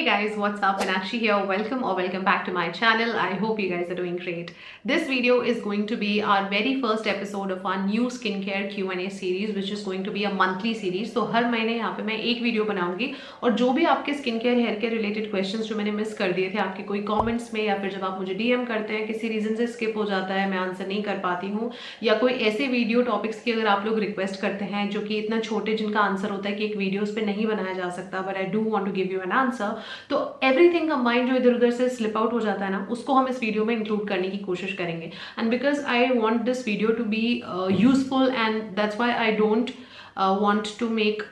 Hey guys, what's up? Meenakshi here. Welcome back to my channel. I hope you guys are doing great. This video is going to be our very first episode of our new skincare Q&A series, which is going to be a monthly series. तो हर महीने यहाँ पे मैं एक video बनाऊंगी और जो भी आपके skin care hair care related questions जो मैंने मिस कर दिए थे आपके कोई कमेंट्स में, या फिर जब आप मुझे डीएम करते हैं किसी रीजन से स्किप हो जाता है, मैं आंसर नहीं कर पाती हूँ, या कोई ऐसे वीडियो टॉपिक्स की अगर आप लोग रिक्वेस्ट करते हैं जो कि इतना छोटे जिनका आंसर होता है कि एक वीडियो उस पर नहीं बनाया जा सकता, but I do want to give you an answer, तो एवरीथिंग कंबाइंड जो इधर उधर से स्लिप आउट हो जाता है ना, उसको हम इस वीडियो में इंक्लूड करने की कोशिश करेंगे. And because I want this video to be useful and that's why I don't want to make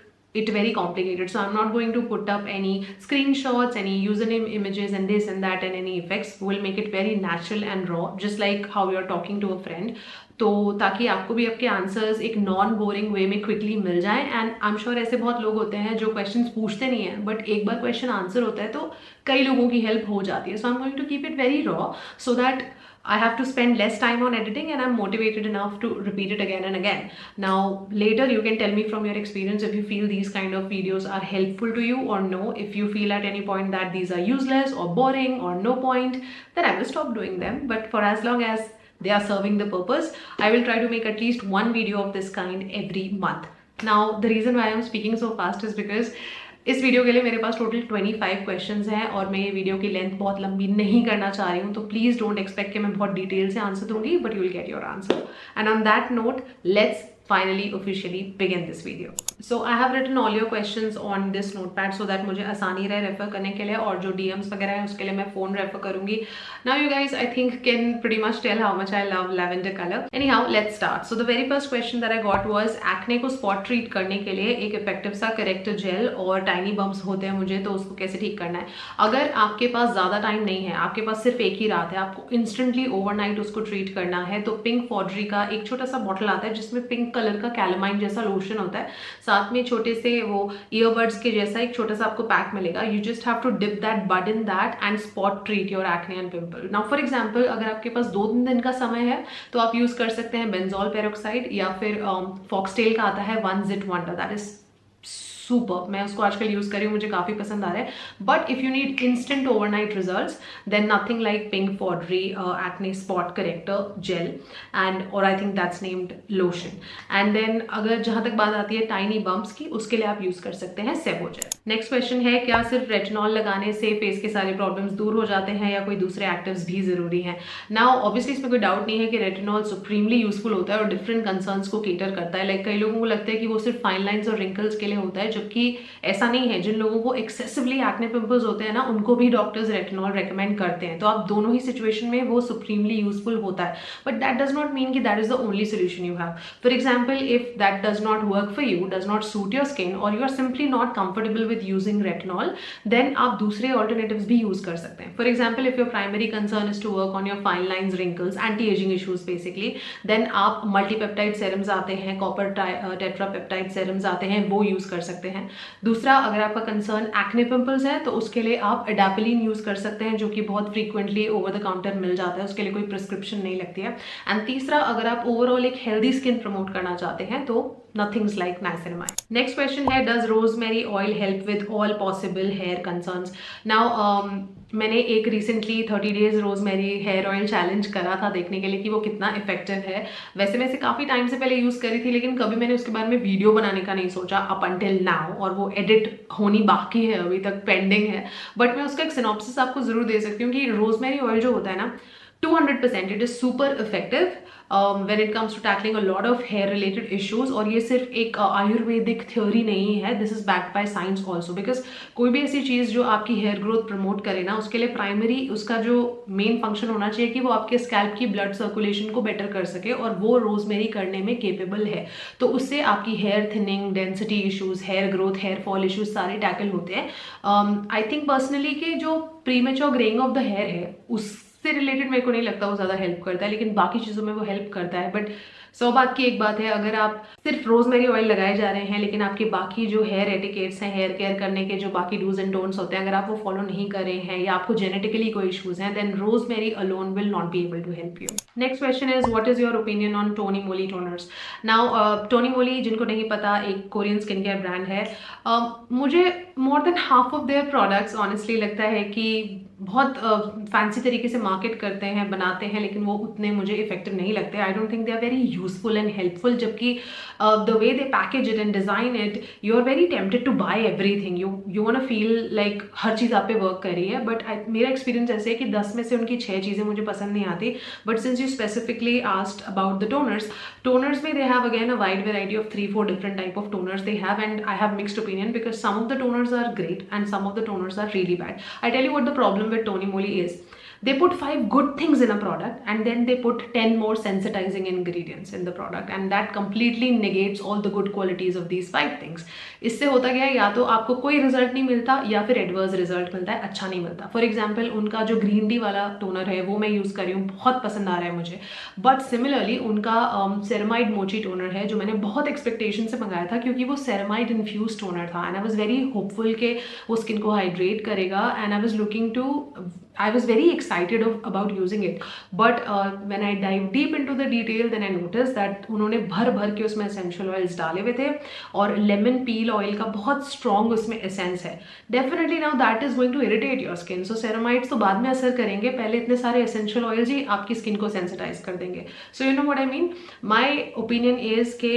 it very complicated. So I'm not going to put up any screenshots, any username images and this and that and any effects. We'll make it very natural and raw, just like how you're talking to a friend. तो ताकि आपको भी आपके answers एक non boring वे में quickly मिल जाए. And I am sure ऐसे बहुत लोग होते हैं जो क्वेश्चंस पूछते नहीं हैं, बट एक बार क्वेश्चन आंसर होता है तो कई लोगों की हेल्प हो जाती है. So I am going to keep it very raw so that I have to spend less time on editing and I'm motivated enough to repeat it again and again. Now later you can tell me from your experience if you feel these kind of videos are helpful to you or no. If you feel at any point that these are useless or boring or no point, then I will stop doing them. But for as long as they are serving the purpose, I will try to make at least one video of this kind every month. Now the reason why I'm speaking so fast is because इस video के लिए मेरे पास total 25 questions हैं और मैं ये video की length बहुत लंबी नहीं करना चाह रही हूँ, तो प्लीज डोंट एक्सपेक्ट कि मैं बहुत डिटेल से आंसर दूंगी, but you will get your answer. And on that note, let's finally officially begin this video. So I have written all your questions on this notepad so that मुझे आसानी रहे refer करने के लिए, और जो DMs वगैरह है उसके लिए मैं फोन रेफर करूंगी. Now you guys I think can pretty much tell how much I love lavender color. Anyhow, let's start. So the very first question that I got was acne को spot treat करने के लिए एक effective सा character jail और tiny bumps होते हैं मुझे, तो उसको कैसे ठीक करना है. अगर आपके पास ज्यादा टाइम नहीं है, आपके पास सिर्फ एक ही रात है, आपको इंस्टेंटली ओवरनाइट उसको ट्रीट करना है, तो पिंक फॉडरी का एक छोटा सा बॉटल आता है जिसमें पिंक कलर का कैलामाइन जैसा लोशन होता है, साथ में छोटे से वो ईयरबड्स के जैसा एक छोटा सा आपको पैक मिलेगा. You just have to dip that bud in that and spot treat your acne and pimple. Now for example अगर आपके पास 2-3 दिन का समय है तो आप यूज कर सकते हैं बेंजोल पेरोक्साइड, या फिर फॉक्सटेल का आता है 1 Zit Wonder. That is super. मैं उसको आजकल यूज कर रही हूँ, मुझे काफी पसंद आ रहा है. But if you need instant overnight results, then nothing like pink फॉडरी acne spot corrector gel and और I think that's named lotion. And then अगर जहां तक बात आती है टाइनी बम्प्स की, उसके लिए आप यूज कर सकते हैं सेबो जेल. नेक्स्ट क्वेश्चन है, क्या सिर्फ रेटिनॉल लगाने से फेस के सारे प्रॉब्लम्स दूर हो जाते हैं या कोई दूसरे एक्टिव्स भी जरूरी हैं. नाउ ऑब्वियसली इसमें कोई डाउट नहीं है कि रेटिनॉल सुप्रीमली यूजफुल होता है और डिफरेंट कंसर्न्स को केटर करता है. लाइक कई लोगों को लगता है कि वो सिर्फ फाइन लाइन्स और रिंकल्स के लिए होता है, जबकि ऐसा नहीं है. जिन लोगों को एक्सेसिवली एक्ने पिंपल्स होते हैं ना, उनको भी डॉक्टर्स रेटिनॉल रेकमेंड करते हैं. तो आप दोनों ही सिचुएशन में वो सुप्रीमली यूजफुल होता है, but that does not mean कि that is the only solution you have. For example, if that does not work for you, does not suit your skin, और you are simply not comfortable with using retinol, then आप दूसरे alternatives भी use कर सकते हैं. For example, if your primary concern is to work on your fine lines, wrinkles, anti ageing issues basically, then आप मल्टीपेप्टाइड serums आते हैं, copper tetrapeptide serums आते हैं, वो यूज कर सकते हैं. दूसरा, अगर आपका कंसर्न एक्ने पिंपल्स है तो उसके लिए आप एडापिलिन यूज कर सकते हैं, जो कि बहुत फ्रीक्वेंटली ओवर द काउंटर मिल जाता है, उसके लिए कोई प्रिस्क्रिप्शन नहीं लगती है. एंड तीसरा, अगर आप ओवरऑल एक हेल्दी स्किन प्रमोट करना चाहते हैं तो nothing's like niacinamide. Next question है, does rosemary oil help with all possible hair concerns? Now मैंने एक recently 30 days rosemary hair oil challenge करा था देखने के लिए कि वो कितना इफेक्टिव है. वैसे मैं इसे काफ़ी टाइम से पहले यूज़ करी थी, लेकिन कभी मैंने उसके बारे में वीडियो बनाने का नहीं सोचा अप अंटिल नाउ, और वो एडिट होनी बाकी है, अभी तक पेंडिंग है. बट मैं उसका एक सिनॉप्सिस आपको ज़रूर दे सकती हूँ कि रोजमेरी ऑयल जो होता है ना, 200% it is super effective when it comes to tackling a lot of hair related issues. और ये सिर्फ एक आयुर्वेदिक थ्योरी नहीं है, this is backed by science also. Because कोई भी ऐसी चीज़ जो आपकी हेयर ग्रोथ प्रमोट करे ना, उसके लिए प्राइमरी उसका जो मेन फंक्शन होना चाहिए कि वो आपके स्कैल्प की ब्लड सर्कुलेशन को बेटर कर सके, और वो रोजमेरी करने में केपेबल है. तो उससे आपकी hair thinning, density issues, hair growth, hair fall issues सारे टैकल होते हैं. आई थिंक पर्सनली कि जो premature greying of the hair है, उस से रिलेटेड मेरे को नहीं लगता वो ज़्यादा हेल्प करता है, लेकिन बाकी चीज़ों में वो हेल्प करता है. बट 100 बात की एक बात है, अगर आप सिर्फ रोजमेरी ऑयल लगाए जा रहे हैं लेकिन आपके बाकी जो हेयर एटिकेट्स हैं, हेयर केयर करने के जो बाकी डूज एंड डोंट्स होते हैं, अगर आप वो फॉलो नहीं कर रहे हैं या आपको जेनेटिकली कोई इश्यूज हैं, then rosemary alone will not be able to help you. Next question is what is your opinion on Tony Moly toners. Now Tony Moly, जिनको नहीं पता, एक कोरियन स्किन केयर ब्रांड है। मुझे more than half of their products honestly लगता है कि बहुत फैंसी तरीके से मार्केट करते हैं, बनाते हैं, लेकिन वो उतने मुझे इफेक्टिव नहीं लगते। I don't think they are very useful and helpful, जबकि the way they package it and design it, you are very tempted to buy everything. You want to feel like हर चीज़ आप पे वर्क कर रही है। बट मेरा experience ऐसे है कि 10 में से उनकी 6 चीज़ें मुझे पसंद नहीं आती। But since you specifically asked about the toners में they have again a wide variety of 3-4 different type of toners they have, and I have mixed opinion because some of the toners are great and some of the toners are really bad. I tell you what the problem with Tony Moly is. They put 5 good things in a product and then they put 10 more sensitizing ingredients in the product, and that completely negates all the good qualities of these 5 things. इससे होता क्या है, या तो आपको कोई result नहीं मिलता या फिर एडवर्स रिजल्ट मिलता है, अच्छा नहीं मिलता। फॉर एग्जाम्पल, उनका जो ग्रीन टी वाला टोनर है वो मैं यूज़ कर रही हूँ, बहुत पसंद आ रहा है मुझे। बट सिमिलरली उनका सेरेमाइड मोची टोनर है जो मैंने बहुत एक्सपेक्टेशन से मंगाया था, क्योंकि वो सेरेमाइड इन्फ्यूज टोनर था and I was very hopeful के वो स्किन को हाइड्रेट करेगा, and I was looking to, I was very excited about using it. But when I dive deep into the detail, then I noticed that उन्होंने भर भर के उसमें essential oils डाले हुए थे और lemon peel oil का बहुत strong उसमें essence है। Definitely now that is going to irritate your skin. So ceramides तो बाद में असर करेंगे, पहले इतने सारे essential oils ही आपकी स्किन को sensitize कर देंगे। So you know what I mean? My opinion is कि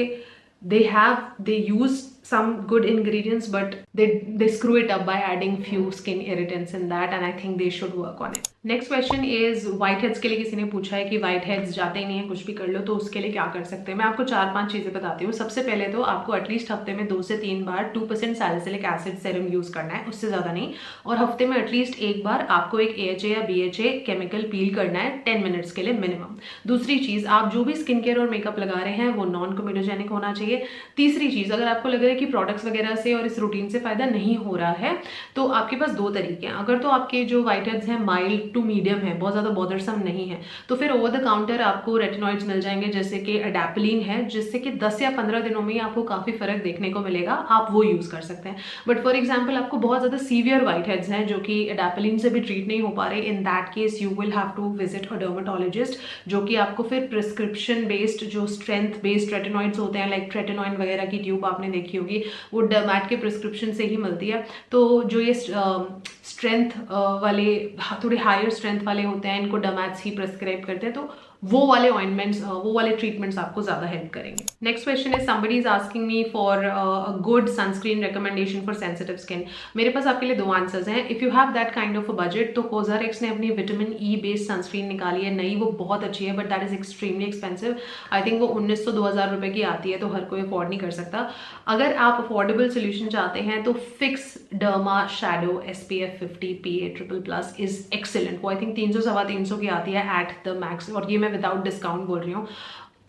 they use some good ingredients, but they screw it up by adding few skin irritants in that, and I think they should work on it. Next question is whiteheads के लिए किसी ने पूछा है कि whiteheads जाते ही नहीं है, कुछ भी कर लो, तो उसके लिए क्या कर सकते हैं। मैं आपको 4-5 चीज़ें बताती हूँ। सबसे पहले तो आपको एटलीस्ट हफ्ते में 2 से 3 बार 2% सैलिसिलिक एसिड सेरम यूज़ करना है, उससे ज़्यादा नहीं। और हफ्ते में एटलीस्ट एक बार आपको एक AHA या BHA केमिकल पील करना है 10 मिनट्स के लिए मिनिमम। दूसरी चीज़, आप जो भी स्किन केयर और मेकअप लगा रहे हैं वो नॉन कम्यूनोजेनिक होना चाहिए। तीसरी चीज़, अगर आपको लग रहा है कि प्रोडक्ट्स वगैरह से और इस रूटीन से फ़ायदा नहीं हो रहा है, तो आपके पास 2 तरीके हैं। अगर तो आपके जो whiteheads हैं माइल्ड टू मीडियम है, बहुत ज़्यादा बॉदरसम नहीं है, तो फिर ओवर द काउंटर आपको रेटिनॉइड्स मिल जाएंगे, जैसे कि एडाप्लिन है, जिससे कि 10 या 15 दिनों में ही आपको काफ़ी फ़र्क देखने को मिलेगा, आप वो यूज़ कर सकते हैं। बट फॉर एग्जाम्पल, आपको बहुत ज़्यादा सीवियर whiteheads हैं जो कि एडाप्लिन से भी ट्रीट नहीं हो पा रहे, in that case you will have to visit a dermatologist, जो कि आपको फिर प्रिस्क्रिप्शन बेस्ड जो स्ट्रेंथ बेस्ड रेटिनॉइड्स होते हैं, लाइक ट्रेटिनॉइन वगैरह की ट्यूब आपने देखी होगी, वो डर्मैट के प्रिस्क्रिप्शन से ही मिलती है। तो जो ये स्ट्रेंथ वाले, थोड़े हायर स्ट्रेंथ वाले होते हैं, इनको डर्मैट्स ही प्रिस्क्राइब करते हैं, तो वो वाले ऑइंटमेंट्स, वो वाले ट्रीटमेंट्स आपको ज़्यादा हेल्प करेंगे। Next question is somebody is asking me for a good sunscreen recommendation for sensitive skin. मेरे पास आपके लिए 2 आंसर्स हैं। If you have that kind of a budget, तो COSRX ने अपनी विटामिन E बेस्ड सनस्क्रीन निकाली है नई, वो बहुत अच्छी है, but that is extremely expensive. I think वो 1900-2000 रुपये की आती है, तो हर कोई अफोर्ड नहीं कर सकता। अगर आप अफोर्डेबल सोल्यूशन चाहते हैं तो fix derma shadow SPF 50 PA++ is excellent. वो आई थिंक 300-325 की आती है एट द मैक्स, और ये मैं विदाउट डिस्काउंट बोल रही हूँ।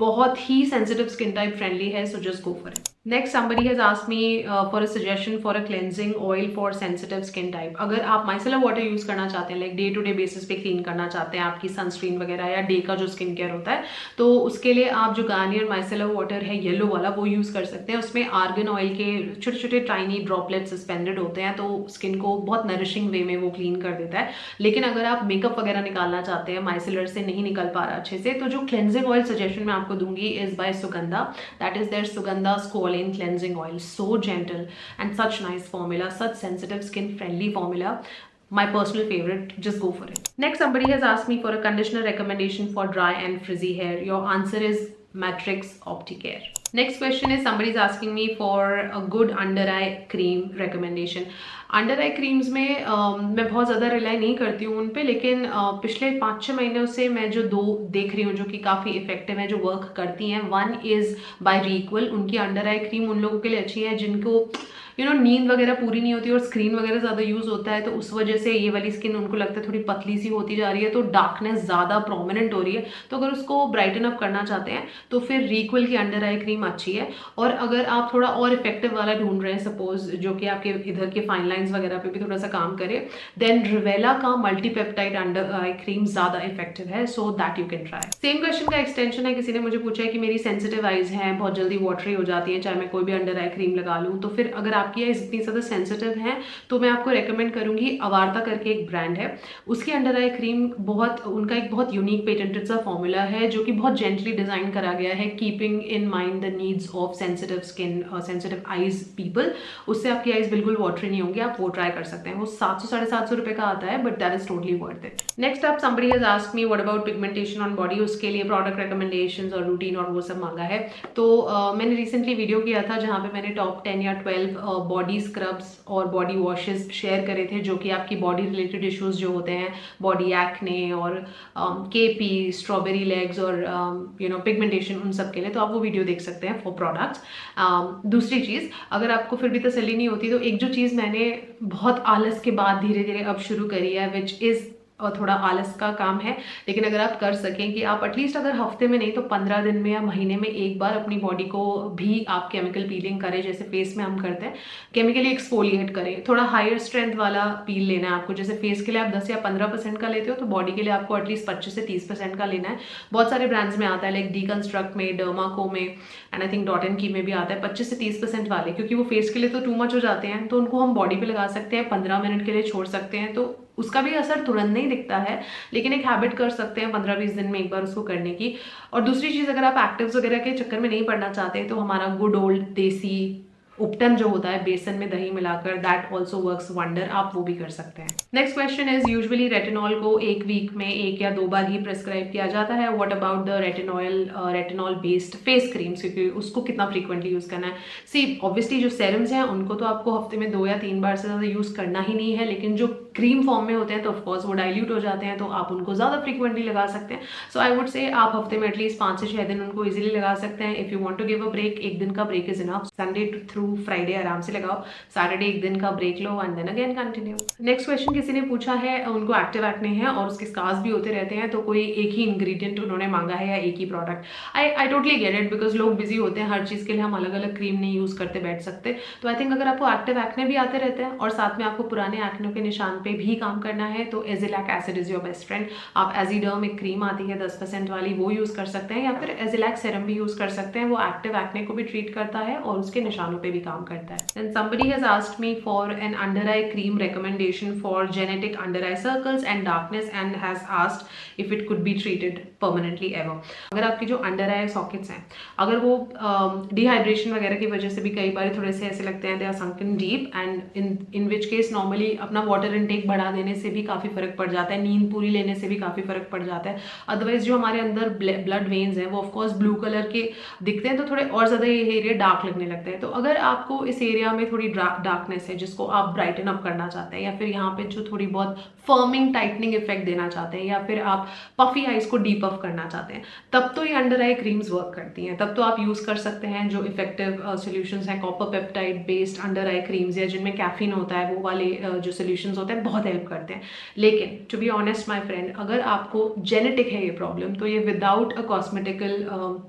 बहुत ही सेंसिटिव स्किन टाइप फ्रेंडली है, so just go for it. Next, somebody has asked me for a suggestion for a cleansing oil for sensitive skin type. अगर आप micellar water यूज़ करना चाहते हैं, like day to day basis पे clean करना चाहते हैं आपकी सनस्क्रीन वगैरह या डे का जो स्किन केयर होता है, तो उसके लिए आप जो गार्नियर micellar water है येलो वाला, वो यूज़ कर सकते हैं। उसमें आर्गन ऑयल के छोटे छोटे टाइनी ड्रॉपलेट सस्पेंडेड होते हैं, तो स्किन को बहुत नरिशिंग वे में वो क्लीन कर देता है। लेकिन अगर आप मेकअप वगैरह निकालना चाहते हैं, micellar से नहीं निकल पा रहा अच्छे से, तो जो क्लेंजिंग ऑयल सजेशन मैं आपको दूंगी is by Sugandha. That is their Sugandha squalane cleansing oil. So gentle and such nice formula, such sensitive skin friendly formula. My personal favorite, just go for it. Next, somebody has asked me for a conditioner recommendation for dry and frizzy hair. Your answer is Matrix Opticare. Next question is somebody is asking me for a good under eye cream recommendation. Under I creams में मैं बहुत ज़्यादा rely नहीं करती हूँ उन पे, लेकिन पिछले 5-6 महीनों से मैं जो 2 देख रही हूँ जो कि काफ़ी इफेक्टिव है, जो वर्क करती हैं। One is by Re'equil. उनकी अंडर आई क्रीम उन लोगों के लिए अच्छी है जिनको नींद वगैरह पूरी नहीं होती और स्क्रीन वगैरह ज़्यादा यूज़ होता है, तो उस वजह से ये वाली स्किन उनको लगता है थोड़ी पतली सी होती जा रही है, तो डार्कनेस ज़्यादा प्रोमिनेंट हो रही है। तो अगर उसको ब्राइटन अप करना चाहते हैं तो फिर रिक्विल की अंडर आई क्रीम अच्छी है। और अगर आप थोड़ा और इफेक्टिव वाला ढूंढ रहे हैं सपोज, जो कि आपके इधर के फाइन लाइंस वगैरह पे भी थोड़ा सा काम करे, देन रिवेला का मल्टीपेप्टाइड अंडर आई क्रीम ज़्यादा इफेक्टिव है, so that you can try. Same question का एक्सटेंशन है, किसी ने मुझे पूछा है कि मेरी सेंसिटिव आइज हैं, बहुत जल्दी वाटरी हो जाती है चाहे मैं कोई भी अंडर आई क्रीम लगा लूँ, तो फिर अगर आपकी आइज इतनी ज़्यादा सेंसिटिव है तो मैं आपको रेकमेंड करूँगी अवार्ता करके एक ब्रांड है, उसकी अंडर आई क्रीम उनका एक बहुत यूनिक पेटेंटेड सा फॉर्मूला है जो कि बहुत जेंटली डिजाइन करा गया है, keeping in mind the needs of sensitive skin, sensitive eyes people. उससे आपकी आइज बिल्कुल वाटरी नहीं होंगी, आप वो ट्राई कर सकते हैं। वो 700-750 रुपए का आता है, but that is totally worth it. Next up somebody has asked me what about pigmentation on body, उसके लिए प्रोडक्ट रिकमेंडेशंस और रूटीन और वो सब मांगा है। तो मैंने रिसेंटली वीडियो किया था जहाँ पे मैंने टॉप 10 या 12 बॉडी स्क्रब्स और बॉडी वॉशेस शेयर करे थे जो कि आपकी बॉडी रिलेटेड इश्यूज जो होते हैं, बॉडी एक्ने और केपी, स्ट्रॉबेरी लेग्स और पिगमेंटेशन, उन सब के लिए, तो आप वो वीडियो देख सकते हैं फॉर प्रोडक्ट्स। दूसरी चीज़, अगर आपको फिर भी तसल्ली नहीं होती तो एक जो चीज़ मैंने बहुत आलस के बाद धीरे धीरे अब शुरू करी है, विच इज़ और थोड़ा आलस का काम है, लेकिन अगर आप कर सकें कि आप एटलीस्ट अगर हफ्ते में नहीं तो 15 दिन में या महीने में एक बार अपनी बॉडी को भी आप केमिकल पीलिंग करें, जैसे फेस में हम करते हैं, केमिकली एक्सफोलिएट करें। थोड़ा हायर स्ट्रेंथ वाला पील लेना है आपको, जैसे फेस के लिए आप 10 या 15% का लेते हो तो बॉडी के लिए आपको एटलीस्ट 25 से 30% का लेना है। बहुत सारे ब्रांड्स में आता है, लाइक डीकंस्ट्रक्ट में, डर्माको में and I think dot and की में भी आता है 25 से 30% वाले, क्योंकि वो फेस के लिए तो टू मच हो जाते हैं, तो उनको हम बॉडी पे लगा सकते हैं, 15 मिनट के लिए छोड़ सकते हैं, तो उसका भी असर तुरंत नहीं दिखता है, लेकिन एक हैबिट कर सकते हैं 15-20 दिन में एक बार उसको करने की। और दूसरी चीज़, अगर आप एक्टिव्स वगैरह के चक्कर में नहीं पड़ना चाहते तो हमारा गुड ओल्ड देसी उपटन जो होता है बेसन में दही मिलाकर, दैट ऑल्सो वर्क्स वंडर, आप वो भी कर सकते हैं। Next question is, usually retinol को एक वीक में 1 या 2 बार ही प्रेस्क्राइब किया जाता है, what about the retinol based face creams, क्योंकि उसको कितना फ्रीक्वेंटली यूज करना है। सी ऑब्वियसली जो सेरम्स हैं उनको तो आपको हफ्ते में 2 या 3 बार से ज़्यादा यूज करना ही नहीं है, लेकिन जो क्रीम फॉर्म में होते हैं तो ऑफकोर्स वो डाइल्यूट हो जाते हैं, तो आप उनको ज़्यादा फ्रीक्वेंटली लगा सकते हैं। सो आई वुड से आप हफ्ते में एटलीस्ट 5 से 6 दिन उनको इजीली लगा सकते हैं। If you want to give a break, एक दिन का break is enough, Sunday through Friday आराम से लगाओ, सैटरडे एक दिन का ब्रेक लो and then again continue. Next question किसी ने पूछा है, उनको एक्टिव एक्ने है और उसके स्कार्स भी होते रहते हैं, तो कोई एक ही इंग्रेडिएंट उन्होंने मांगा है या एक ही product. I totally get it, because लोग बिजी होते हैं, हर चीज़ के लिए हम अलग अलग क्रीम नहीं यूज़ करते बैठ सकते। तो आई थिंक अगर आपको एक्टिव एक्ने भी आते रहते हैं और साथ में आपको पुराने एक्ने के निशान पे भी काम करना है, तो azelaic acid is your best friend. आप एजिडर्म एक क्रीम आती है 10% वाली, वो यूज़ कर सकते हैं, या फिर एजिलैक सेरम भी यूज़ कर सकते हैं, वो एक्टिव एक्ने को भी ट्रीट करता है और उसके निशानों पे भी काम करता है। Then somebody has asked me for an under eye cream recommendation for genetic under eye circles and darkness and has asked if it could be treated permanently ever. अगर आपकी जो अंडर आई सॉकेट्स हैं, अगर वो डिहाइड्रेशन वगैरह की वजह से भी कई बार थोड़े से ऐसे लगते हैं they are sunken deep, and in which case normally अपना वाटर इनटेक बढ़ा देने से भी काफ़ी फर्क पड़ जाता है, नींद पूरी लेने से भी काफ़ी फर्क पड़ जाता है। अदरवाइज जो हमारे अंदर ब्लड वेन्स हैं वो ऑफकोर्स ब्लू कलर के दिखते हैं, तो थोड़े और ज़्यादा ये एरिया डार्क लगने लगता है। तो अगर आपको इस एरिया में थोड़ी डार्कनेस है जिसको आप ब्राइटन अप करना चाहते हैं, या फिर यहाँ पे जो थोड़ी बहुत फर्मिंग टाइटनिंग इफेक्ट देना चाहते हैं, या फिर आप पफी आइज को डीप अप करना चाहते हैं, तब तो ये अंडर आई क्रीम्स वर्क करती हैं। तब तो आप यूज़ कर सकते हैं जो इफेक्टिव सॉल्यूशंस हैं, कॉपर पेप्टाइड बेस्ड अंडर आई क्रीम्स, या जिनमें कैफीन होता है, वो वाले जो सॉल्यूशंस होते हैं बहुत हेल्प करते हैं। लेकिन to be honest my friend, अगर आपको जेनेटिक है ये प्रॉब्लम, तो ये without a cosmetical,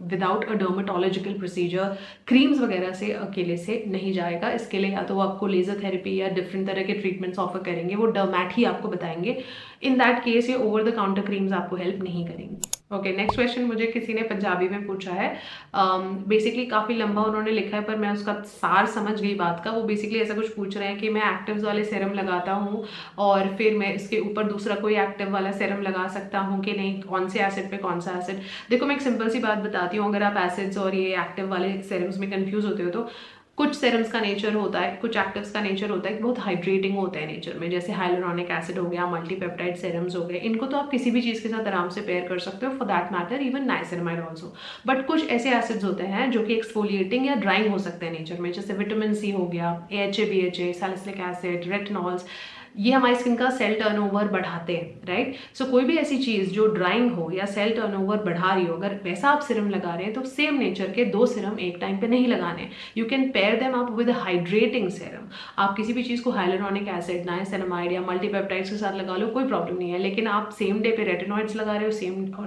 without a dermatological procedure, creams वगैरह से अकेले से नहीं जाएगा। इसके लिए या तो वो आपको लेजर थेरेपी या डिफरेंट तरह के ट्रीटमेंट्स ऑफर करेंगे, वो डर्मैट ही आपको बताएंगे। इन दैट केस ये ओवर द काउंटर क्रीम्स आपको हेल्प नहीं करेंगी। ओके, नेक्स्ट क्वेश्चन मुझे किसी ने पंजाबी में पूछा है। बेसिकली काफ़ी लंबा उन्होंने लिखा है, पर मैं उसका सार समझ गई बात का। वो बेसिकली ऐसा कुछ पूछ रहे हैं कि मैं एक्टिव्स वाले सेरम लगाता हूँ और फिर मैं इसके ऊपर दूसरा कोई एक्टिव वाला सेरम लगा सकता हूँ कि नहीं, कौन से एसिड पे कौन सा एसिड। देखो मैं एक सिंपल सी बात बताती हूँ, अगर आप एसिड्स और ये एक्टिव वाले सेरम्स में कंफ्यूज होते हो तो कुछ सेरम्स का नेचर होता है, कुछ एक्टिव्स का नेचर होता है कि बहुत हाइड्रेटिंग होता है नेचर में, जैसे हाइलुरोनिक एसिड हो गया, मल्टीपेप्टाइड सेरम्स हो गए। इनको तो आप किसी भी चीज़ के साथ आराम से पेयर कर सकते हो, for that matter even niacinamide also. But कुछ ऐसे एसिड्स होते हैं जो कि एक्सफोलिएटिंग या ड्राइंग हो सकते हैं नेचर में, जैसे विटामिन सी हो गया, AHA, BHA, salicylic acid, retinols, ये हमारी स्किन का सेल टर्नओवर बढ़ाते हैं, राइट। सो कोई भी ऐसी चीज़ जो ड्राइंग हो या सेल टर्नओवर बढ़ा रही हो, अगर वैसा आप सीरम लगा रहे हैं तो सेम नेचर के 2 सीरम एक टाइम पे नहीं लगाने। You can pair them up with hydrating serum. आप किसी भी चीज़ को हाइलुरोनिक एसिड, नाइसिनामाइड या मल्टीपेप्टाइड्स के साथ लगा लो, कोई प्रॉब्लम नहीं है। लेकिन आप सेम डे पे रेटिनॉइड्स लगा रहे हो,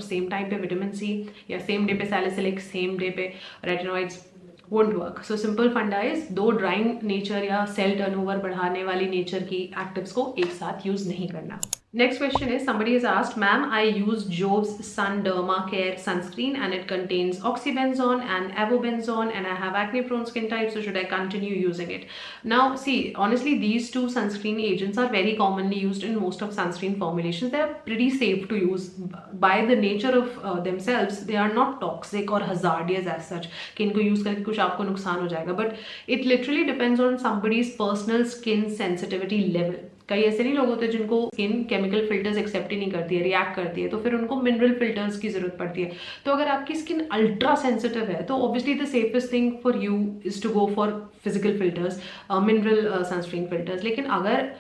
सेम टाइम पे विटामिन सी, या सेम डे पे सैलिसिलिक, सेम डे पे retinoids, won't work. So simple funda is 2 drawing nature या सेल टर्नओवर बढ़ाने वाली नेचर की एक्टिव्स को एक साथ यूज नहीं करना। Next question is, somebody has asked, ma'am, I use Jove's Sun Derma Care sunscreen and it contains oxybenzone and avobenzone and I have acne prone skin type, so should I continue using it? Now see, honestly, these 2 sunscreen agents are very commonly used in most of sunscreen formulations. They are pretty safe to use. By the nature of themselves, they are not toxic or hazardous as such कि इनको use करके कुछ आपको नुकसान हो जाएगा, but it literally depends on somebody's personal skin sensitivity level. कई ऐसे नहीं लोग होते जिनको स्किन केमिकल फिल्टर्स एक्सेप्ट ही नहीं करती है, रिएक्ट करती है, तो फिर उनको मिनरल फिल्टर्स की जरूरत पड़ती है। तो अगर आपकी स्किन अल्ट्रा सेंसिटिव है तो obviously the safest thing for you is to go for physical filters, mineral sunscreen filters. लेकिन अगर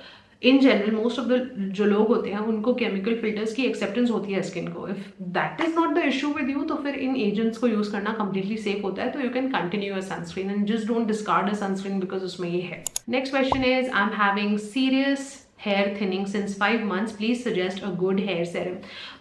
in general most of the जो लोग होते हैं उनको केमिकल फिल्टर्स की एक्सेप्टेंस होती है स्किन को, if that is not the issue with you, तो फिर इन एजेंट्स को यूज करना कंप्लीटली सेफ होता है। तो you can continue a sunscreen and just don't discard a sunscreen because उसमें ये है। Next question is, I am having serious hair thinning since 5 months, please suggest a good hair serum.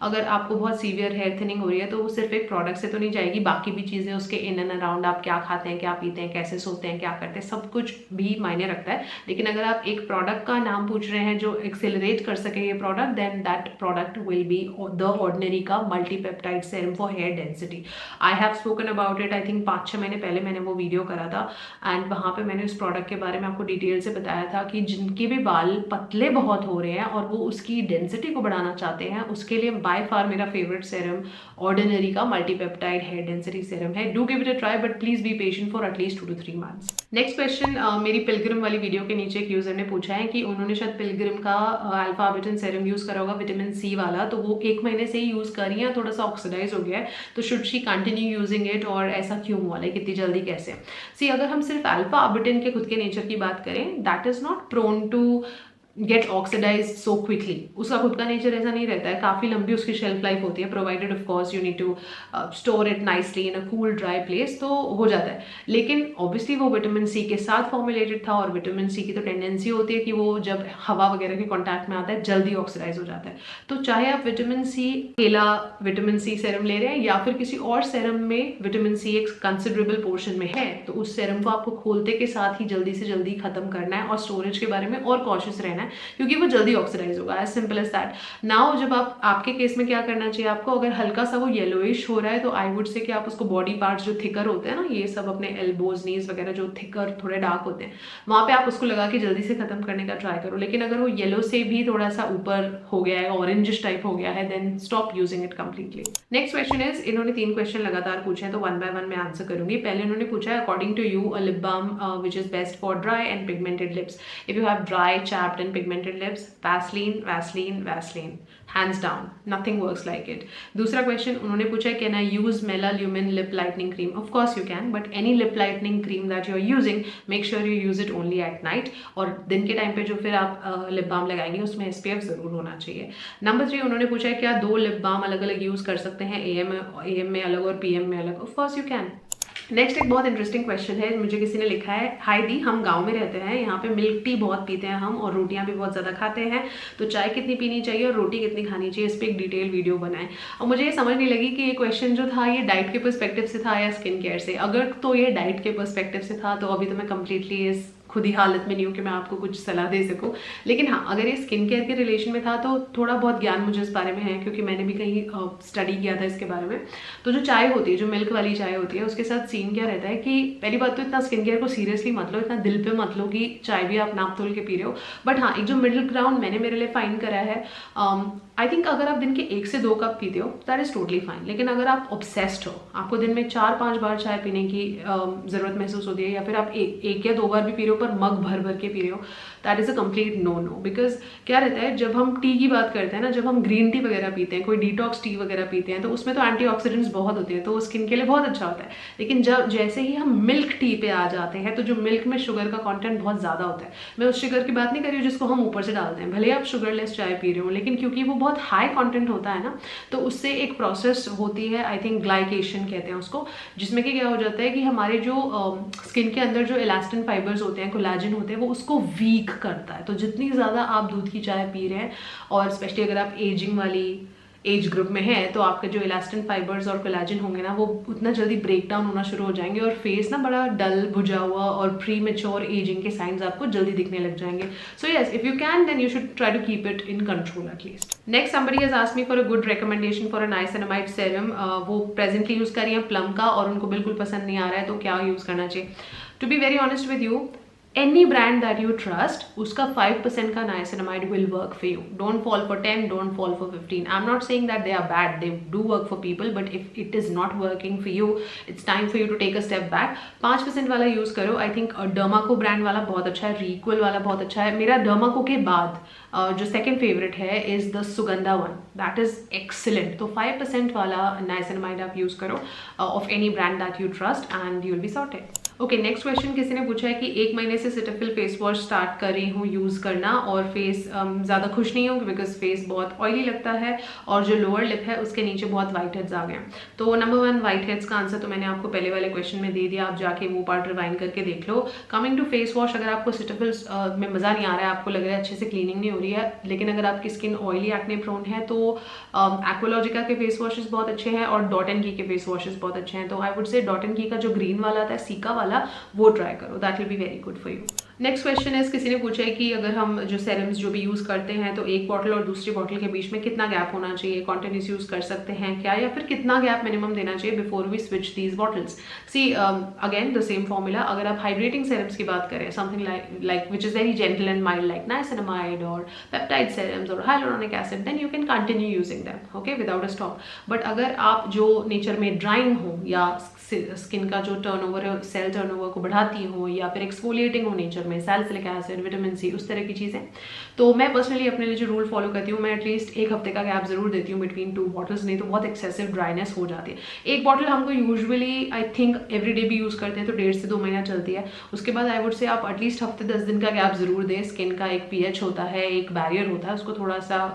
अगर आपको बहुत severe hair thinning हो रही है तो वो सिर्फ एक प्रोडक्ट से तो नहीं जाएगी, बाकी भी चीज़ें उसके इन एंड अराउंड, आप क्या खाते हैं, क्या पीते हैं, कैसे सोते हैं, क्या करते हैं, सब कुछ भी मायने रखता है। लेकिन अगर आप एक प्रोडक्ट का नाम पूछ रहे हैं जो एक्सेलरेट कर सके ये product, then that product will be the Ordinary का multipeptide serum for hair density. I have spoken about it, I think 5-6 महीने पहले मैंने वो वीडियो करा था एंड वहाँ पे मैंने उस प्रोडक्ट के बारे में आपको डिटेल से बताया था कि जिनके भी बाल पतले बहुत हो रहे हैं और वो उसकी डेंसिटी को बढ़ाना चाहते हैं, उसके लिए बाय फार मेरा फेवरेट सेरम ऑर्डिनरी का मल्टीपेप्टाइड हेयर डेंसिटी सेरम है। Do give it a try but please be patient for at least 2 to 3 months। Next question, मेरी पिलग्रिम वाली वीडियो के नीचे एक यूजर ने पूछा है कि उन्होंने शायद पिलग्रिम का अल्फा अबिटन सेरम यूज करा होगा, विटामिन सी वाला, तो वो 1 महीने से ही यूज कर रही है, थोड़ा सा ऑक्सीडाइज हो गया है, तो should she continue using it, और ऐसा क्यों हुआ, लाइक इतनी जल्दी कैसे? सी, अगर हम सिर्फ अल्फा अबिटन के खुद के नेचर की बात करें, that is not prone to get oxidise so quickly. उसका खुद का नेचर ऐसा नहीं रहता है, काफ़ी लंबी उसकी शेल्फ लाइफ होती है, provided of course you need to store it nicely in a cool dry place, तो हो जाता है। लेकिन ऑब्वियसली वो विटामिन सी के साथ फॉर्मुलेटेड था, और विटामिन सी की तो टेंडेंसी होती है कि वो जब हवा वगैरह के कॉन्टैक्ट में आता है जल्दी ऑक्सीडाइज हो जाता है। तो चाहे आप विटामिन सी केला विटामिन सी सेरम ले रहे हैं या फिर किसी और सेरम में विटामिन सी एक कंसिडरेबल पोर्शन में है, तो उस सेरम को आपको खोलते के साथ ही जल्दी से जल्दी खत्म करना है, और स्टोरेज के बारे में और कॉशियस रहना है क्योंकि वो जल्दी ऑक्सीडाइज होगा, as simple as that. Now जब आपके केस में क्या करना चाहिए आपको, अगर हल्का सा वो येलोइश हो रहा है तो आई वुड से कि आप उसको बॉडी पार्ट्स जो थिकर होते हैं ना, ये सब अपने एल्बोज नीज वगैरह जो थिकर थोड़े डार्क होते हैं, वहाँ पे आप उसको लगा के जल्दी से खत्म करने का ट्राई करो। लेकिन अगर वो येलो से भी थोड़ा सा ऊपर हो गया है, ऑरेंजिश टाइप हो गया है, then stop using it completely. Next question is, इन्होंने 3 क्वेश्चन लगातार पूछे हैं तो 1 by 1 मैं आंसर करूंगी। पहले उन्होंने पूछा है, according to you a lip balm which is best for dry and pigmented lips. If you have dry, chapped and pigmented lips, Vaseline, hands down, nothing works like it। दूसरा question उन्होंने पूछा है, can I use melalumin lip lightening cream? Of course you can, but any lip lightening cream that you are using, make sure you use it only at night, और दिन के time पे जो फिर आप लिप बाम लगाएंगे उसमें SPF जरूर होना चाहिए। नंबर 3 उन्होंने पूछा है, क्या 2 लिप बाम अलग अलग यूज कर सकते हैं, AM में अलग और PM में अलग? Of course you can. Next एक बहुत इंटरेस्टिंग क्वेश्चन है, मुझे किसी ने लिखा है, हाय दी, हम गांव में रहते हैं, यहाँ पे मिल्क टी बहुत पीते हैं हम, और रोटियां भी बहुत ज़्यादा खाते हैं, तो चाय कितनी पीनी चाहिए और रोटी कितनी खानी चाहिए, इस पर एक डिटेल वीडियो बनाएं। और मुझे ये समझ नहीं लगी कि ये क्वेश्चन जो था ये डाइट के पर्सपेक्टिव से था या स्किन केयर से। अगर तो ये डाइट के पर्सपेक्टिव से था तो अभी तो मैं कम्प्लीटली इस खुद ही हालत में नहीं हूँ कि मैं आपको कुछ सलाह दे सकूँ। लेकिन हाँ, अगर ये स्किन केयर के रिलेशन में था तो थोड़ा बहुत ज्ञान मुझे इस बारे में है, क्योंकि मैंने भी कहीं स्टडी किया था इसके बारे में। तो जो चाय होती है, जो मिल्क वाली चाय होती है, उसके साथ सीन क्या रहता है कि पहली बात तो इतना स्किन केयर को सीरियसली मत लो, इतना दिल पे मत लो कि चाय भी आप नाप तोल के पी रहे हो। बट हाँ, एक जो मिडिल ग्राउंड मैंने मेरे लिए फाइन करा है, आई थिंक अगर आप दिन के 1 से 2 कप पीते हो दैट इज टोटली फाइन। लेकिन अगर आप ऑब्सेस्ड हो, आपको दिन में 4-5 बार चाय पीने की ज़रूरत महसूस होती है, या फिर आप एक या 2 बार भी पी रहे हो पर मग भर भर के पी रहे हो, that is a complete no no. Because क्या रहता है, जब हम टी की बात करते हैं ना, जब हम ग्रीन टी वगैरह पीते हैं, कोई डिटॉक्स टी वगैरह पीते हैं, तो उसमें तो एंटीऑक्सीडेंट्स बहुत होते हैं, तो स्किन के लिए बहुत अच्छा होता है। लेकिन जब जैसे ही हम मिल्क टी पे आ जाते हैं, तो जो मिल्क में शुगर का कंटेंट बहुत ज़्यादा होता है, मैं उस शुगर की बात नहीं कर रही हूँ जिसको हम ऊपर से डालते हैं, भले आप शुगरलेस चाय पी रहे हो, लेकिन क्योंकि वो बहुत हाई कंटेंट होता है ना, तो उससे एक प्रोसेस होती है, आई थिंक ग्लाइकेशन कहते हैं उसको, जिसमें कि क्या हो जाता है कि हमारे जो स्किन के अंदर जो इलास्टिन फाइबर्स होते हैं, कोलेजन होते हैं, वो उसको वीक करता है। तो जितनी ज़्यादा आप दूध की चाय पी रहे हैं, और स्पेशली अगर आप एजिंग वाली एज ग्रुप में है, तो आपके जो इलास्टिन फाइबर्स और कोलेजन होंगे ना, वो उतना जल्दी ब्रेक डाउन होना शुरू हो जाएंगे, और फेस ना बड़ा डल, बुझा हुआ और प्री मेच्योर एजिंग के साइंस आपको जल्दी दिखने लग जाएंगे। So yes, if you can then you should try to keep it in control at least. Next somebody has asked me for a good recommendation for a niacinamide serum. वो presently use कर रही है plum का, और उनको बिल्कुल पसंद नहीं आ रहा है, तो क्या यूज करना चाहिए? To be very honest with you, any brand that you trust, उसका 5% का niacinamide will work for you. Don't fall for 10, don't fall for 15. I'm not saying that they are bad, they do work for people, but if it is not working for you, it's time for you to take a step back. 5% वाला use करो। I think Dermaco brand वाला बहुत अच्छा है, रिक्वल वाला बहुत अच्छा है। मेरा डर्माको के बाद जो सेकंड फेवरेट है is the Sugandha one, that is excellent. तो 5% वाला नाइसिनामाइड आप यूज करो of any brand that you trust, and you will be sorted. Okay, next question किसी ने पूछा है कि 1 महीने से सिटाफिल फेस वॉश स्टार्ट कर रही हूँ यूज़ करना, और फेस ज़्यादा खुश नहीं हूँ बिकॉज फेस बहुत ऑयली लगता है, और जो लोअर लिप है उसके नीचे बहुत वाइट हेड्स आ गए। तो नंबर 1 वाइट हेड्स का आंसर तो मैंने आपको पहले वाले क्वेश्चन में दे दिया, आप जाके वो पार्ट रिवाइंड करके देख लो। कमिंग टू फेस वॉश, अगर आपको सिटाफिल में मज़ा नहीं आ रहा है, आपको लग रहा है अच्छे से क्लीनिंग नहीं हो रही है, लेकिन अगर आपकी स्किन ऑयली एक्ने प्रोन है, तो एक्वालॉजिका के फेस वॉशेस बहुत अच्छे हैं, और डॉट एंड की के फेस वॉशेस बहुत अच्छे हैं। तो I would say dot and की का जो ग्रीन वाला आता है, सीका वाला, वो ट्राई करो, that will be very good for you. Next question है, किसी ने पूछा है कि अगर हम जो सेरम्स जो भी यूज़ करते हैं, तो एक बॉटल और दूसरी बॉटल के बीच में कितना गैप होना चाहिए, कॉन्टिन्यूस यूज़ कर सकते हैं क्या, या फिर कितना गैप मिनिमम देना चाहिए before we switch these bottles. See again the same formula, अगर आप हाइड्रेटिंग सेरम्स की बात करें, something like which is very gentle and mild like niacinamide और पेप्टाइड सेरम्स और hyaluronic acid, then you can continue using them okay without a stop. But अगर आप जो नेचर में ड्राइंग हो, या स्किन का जो टर्नओवर है, सेल टर्नओवर को बढ़ाती हो, या फिर एक्सफोलिएटिंग हो नेचर में, सैलिसिलिक एसिड, विटामिन सी, उस तरह की चीज़ें, तो मैं पर्सनली अपने लिए जो रूल फॉलो करती हूँ, मैं एटलीस्ट 1 हफ्ते का गैप जरूर देती हूँ बिटवीन 2 बॉटल्स, नहीं तो बहुत एक्सेसिव ड्राइनेस हो जाती है। एक बॉटल हमको यूजुअली आई थिंक एवरीडे भी यूज़ करते हैं, तो 1.5 से 2 महीना चलती है। उसके बाद आई वुड से आप एटलीस्ट हफ्ते 10 दिन का गैप जरूर दें। स्किन का एक pH होता है, एक बैरियर होता है, उसको थोड़ा सा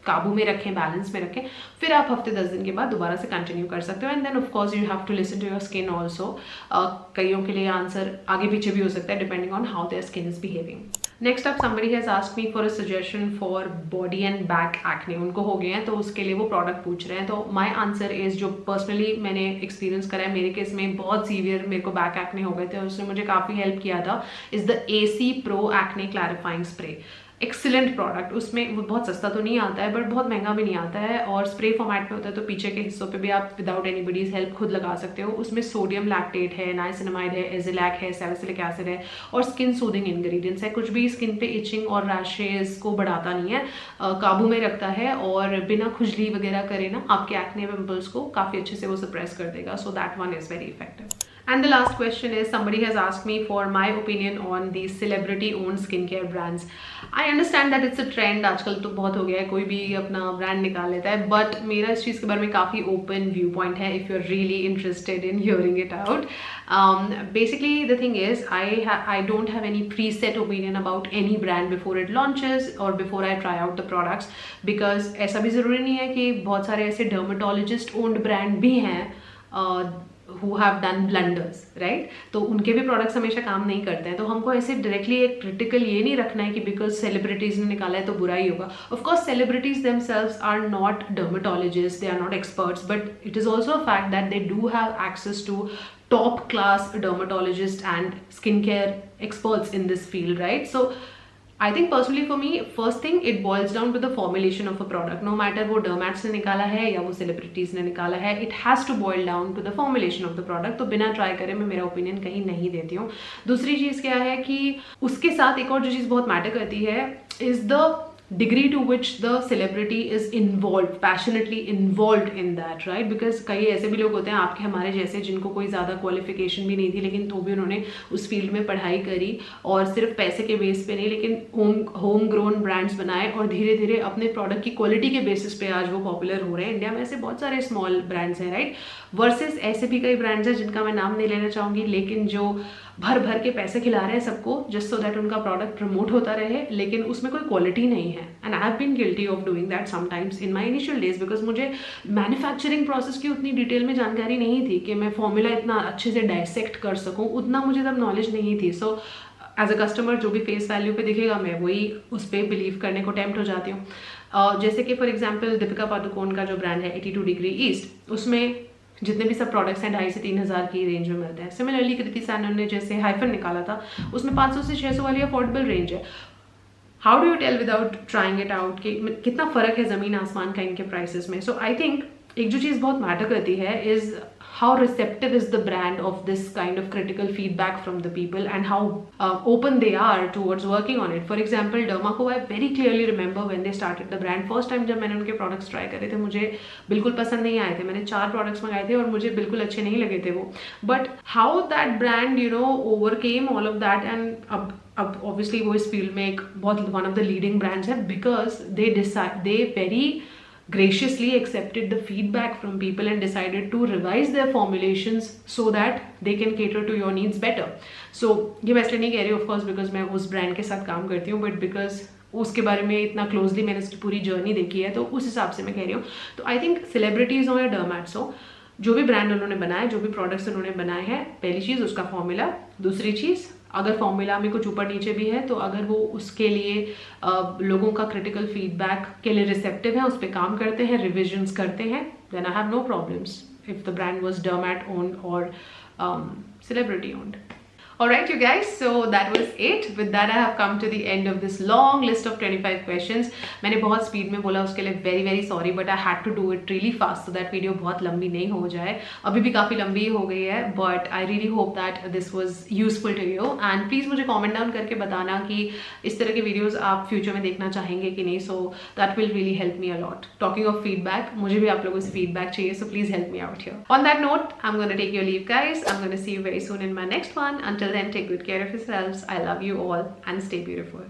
काबू में रखें, बैलेंस में रखें, फिर आप हफ्ते 10 दिन के बाद दोबारा से कंटिन्यू कर सकते हो। And then of course you have to listen to your skin also. कईयों के लिए आंसर आगे पीछे भी हो सकता है depending on how their skin is behaving. Next up somebody has asked me for a suggestion for body and back acne, उनको हो गए हैं, तो उसके लिए वो प्रोडक्ट पूछ रहे हैं। तो माय आंसर इज, जो पर्सनली मैंने एक्सपीरियंस करा है, मेरे केस में बहुत सीवियर मेरे को बैक एक्ने हो गए थे, और उसने मुझे काफ़ी हेल्प किया था, is the AC Pro acne clarifying spray. Excellent product, उसमें वो बहुत सस्ता तो नहीं आता है, बट बहुत महंगा भी नहीं आता है, और स्प्रे फॉर्मेट में होता है, तो पीछे के हिस्सों पे भी आप विदाउट एनीबडीज हेल्प खुद लगा सकते हो। उसमें सोडियम लैक्टेट है, नाइसिनामाइड है, एजिलैक है, सैलिसिलिक एसिड है, और स्किन सूदिंग इंग्रेडिएंट्स है। कुछ भी स्किन पे इचिंग और रैशेज को बढ़ाता नहीं है, काबू में रखता है, और बिना खुजली वगैरह करे ना आपके एक्ने पिंपल्स को काफ़ी अच्छे से वो सप्रेस कर देगा। So that one is very effective. And the last question is, somebody has asked me for my opinion on these celebrity-owned skincare brands. I understand that it's a trend, आजकल तो बहुत हो गया है, कोई भी अपना ब्रांड निकाल लेता है, बट मेरा इस चीज़ के बारे में काफ़ी ओपन व्यू पॉइंट है, if you're really interested in hearing it out. Basically, the thing is, I don't have any preset opinion about any brand before it launches or before I try out the products, because ऐसा भी ज़रूरी नहीं है कि बहुत सारे ऐसे dermatologist-owned brand भी हैं who have done blunders, right? तो उनके भी प्रोडक्ट्स हमेशा काम नहीं करते हैं। तो हमको ऐसे डायरेक्टली एक क्रिटिकल ये नहीं रखना है कि बिकॉज सेलिब्रिटीज ने निकाला है तो बुरा ही होगा। Of course celebrities themselves are not dermatologists, they are not experts, but it is also a fact that they do have access to top class dermatologists and skincare experts in this field, right? So I think personally for me, first thing it boils down to the formulation of a product. No matter वो dermats ने निकाला है या वो celebrities ने निकाला है, it has to boil down to the formulation of the product. तो बिना ट्राई करे मैं मेरा ओपिनियन कहीं नहीं देती हूँ। दूसरी चीज़ क्या है कि उसके साथ एक और जो चीज़ बहुत मैटर करती है is the degree to which the celebrity is involved, passionately involved in that, right? Because कई ऐसे भी लोग होते हैं आपके हमारे जैसे जिनको कोई ज़्यादा क्वालिफिकेशन भी नहीं थी, लेकिन तो भी उन्होंने उस फील्ड में पढ़ाई करी और सिर्फ पैसे के बेस पे नहीं, लेकिन होम ग्रोन ब्रांड्स बनाए और धीरे धीरे अपने प्रोडक्ट की क्वालिटी के बेसिस पे आज वो पॉपुलर हो रहे हैं। इंडिया में ऐसे बहुत सारे स्मॉल ब्रांड्स हैं, राइट? वर्सेस ऐसे भी कई ब्रांड्स हैं जिनका मैं नाम नहीं लेना चाहूँगी, लेकिन जो भर भर के पैसे खिला रहे हैं सबको जस्ट सो दैट उनका प्रोडक्ट प्रमोट होता रहे, लेकिन उसमें कोई क्वालिटी नहीं है। And I have been guilty of doing that sometimes in my initial days, because मुझे मैन्युफैक्चरिंग प्रोसेस की उतनी डिटेल में जानकारी नहीं थी कि मैं फॉर्मूला इतना अच्छे से डायसेक्ट कर सकूँ, उतना मुझे तब नॉलेज नहीं थी। सो एज अ कस्टमर जो भी फेस वैल्यू पे दिखेगा मैं वही उस पर बिलीव करने को टेम्प्ट हो जाती हूँ। जैसे कि फॉर एग्जाम्पल दीपिका पादुकोण का जो ब्रांड है 82 डिग्री ईस्ट, उसमें जितने भी सब प्रोडक्ट्स हैं 2,500 से 3,000 की रेंज में मिलते हैं। सिमिलरली कृति सैनन ने जैसे हाइफन निकाला था उसमें 500 से 600 वाली अफोर्डेबल रेंज है। How do you tell without trying it out कि कितना फर्क है ज़मीन आसमान का इनके प्राइसेस में। सो आई थिंक एक जो चीज़ बहुत मैटर करती है is how receptive is the brand of this kind of critical feedback from the people and how open they are towards working on it. For example, Derma को I very clearly remember when they started the brand. First time जब मैंने उनके products try करे थे मुझे बिल्कुल पसंद नहीं आए थे। मैंने 4 products मंगाए थे और मुझे बिल्कुल अच्छे नहीं लगे थे वो। But how that brand overcame all of that and अब obviously वो इस field में एक बहुत one of the leading brands है because they very graciously accepted the feedback from people and decided to revise their formulations so that they can cater to your needs better. So ये मैं इसलिए नहीं कह रही हूँ of course because मैं उस ब्रांड के साथ काम करती हूँ, but because उसके बारे में इतना क्लोजली मैंने उसकी पूरी जर्नी देखी है तो उस हिसाब से मैं कह रही हूँ। तो आई थिंक सेलिब्रिटीज़ हो या डर्मैट्स हो, जो भी ब्रांड उन्होंने बनाए, जो भी प्रोडक्ट्स उन्होंने बनाए हैं, पहली चीज़ उसका फॉर्मूला, दूसरी चीज़ अगर फॉर्मूला में कुछ ऊपर नीचे भी है तो अगर वो उसके लिए लोगों का क्रिटिकल फीडबैक के लिए रिसेप्टिव है, उस पर काम करते हैं, रिविजन्स करते हैं, then I have no problems if the brand was derm owned और celebrity owned. Alright you guys, so that was it. With that I have come to the end of this long list of 25 questions. मैंने बहुत speed में बोला उसके लिए very very sorry, but I had to do it really fast so that video बहुत लंबी नहीं हो जाए। अभी भी काफ़ी लंबी हो गई है, but I really hope that this was useful to you and please मुझे comment down करके बताना कि इस तरह के videos आप future में देखना चाहेंगे कि नहीं, so that will really help me a lot. Talking of feedback, मुझे भी आप लोगों से feedback चाहिए, so please help me out here. On that note, I'm gonna take your leave guys. I'm gonna see you very soon in my next one. Until then, take good care of yourselves. I love you all and stay beautiful.